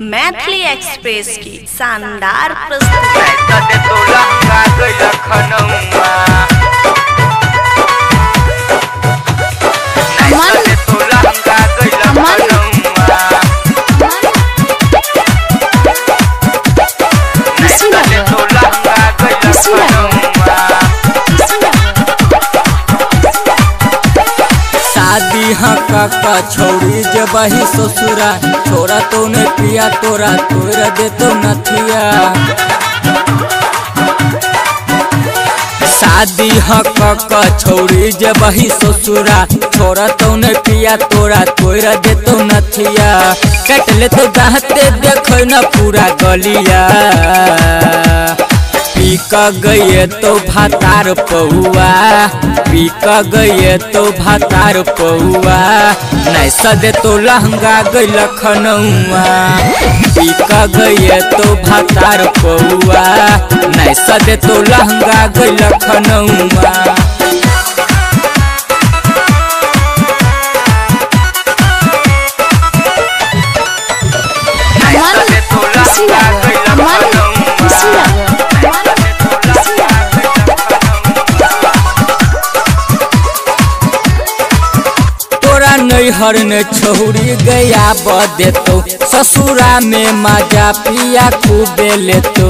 Maithili express की शानदार प्रस्तुति। शादी का छोड़ी जबही ससुरा छोरा तो ने पिया तोरा तोरा दे तो नथिया। शादी का छोड़ी जबही ससुरा छोरा तो ने पिया तोरा तोरा दे तो नथिया। कट ले तो दाहते देखो न पूरा गलिया। पीका गए तो भातार पहुआ पीका गए तो भातार पहुआ नहीं सदे तो लहंगा गई लखनऊआ। पीका गए तो भातार पहुआ नहीं सदे तो लहंगा गई लखनऊआ। नैहर ने छोड़ी गया बदे तो ससुरा में मजा पिया खूबे ले तो।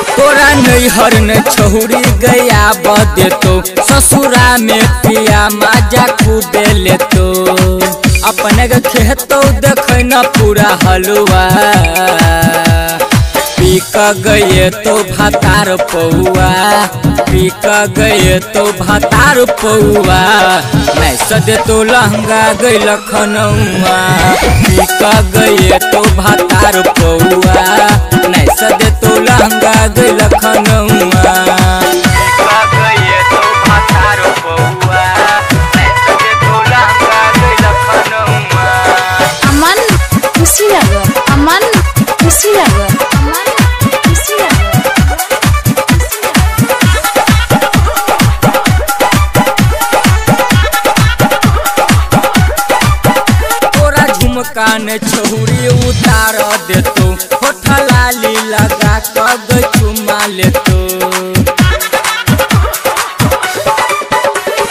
तोरा नैहर ने छोड़ी गया बदे तो ससुरा में पिया मजा खूबे ले तो। अपने के खेतो देख न पूरा हलवा। पीका गए तो भातार पहुआ पीका गए तो भातार पहुआ नहीं सदे तो लहंगा गई लखनऊआ। पीका गए तो भातार पहुआ नहीं सदे तो लहंगा गई लखनऊआ। अमन खुशी लगे अमन खुशी लगे कान छोड़ी उतार दे तो होठा लाली लगा कर चुमा ले तो।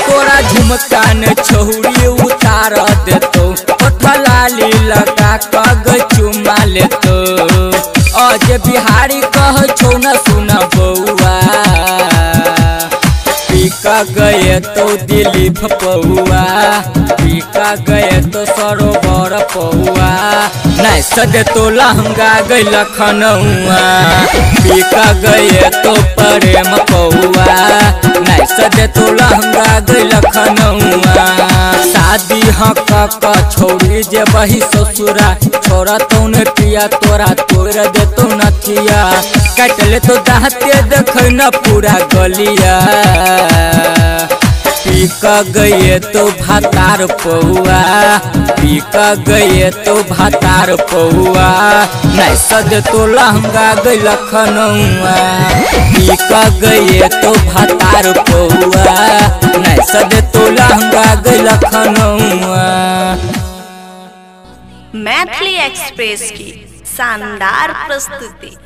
तोरा झुमका ने छोड़ी उतार दे तो होठा लाली लगा कर चुमा ले तो। आज बिहारी कह छो न सुना बउआ। पीका गए तो दिलीप पहुआ पीका गए तो सरोवर पहुआ नहीं सदे तो लहंगा गई लखनऊआ। पीका गए तो प्रेम पहुआ नहीं सदे तो लहंगा गई लखनऊआ। शादी का छोड़ी जे बही ससुरा छोरा तो ने पिया तोरा तोरा दे तो नथिया। कट ले तो दाहते देख न पूरा गलिया। पीका गए तो भातार पहुआ पीका गए तो भातार पहुआ नहीं सदे तो लहंगा गई लखनऊआ। पीका गए तो भातार पहुआ नहीं सदे तो लहंगा गई लखनऊआ। मैथिली एक्सप्रेस की शानदार प्रस्तुति।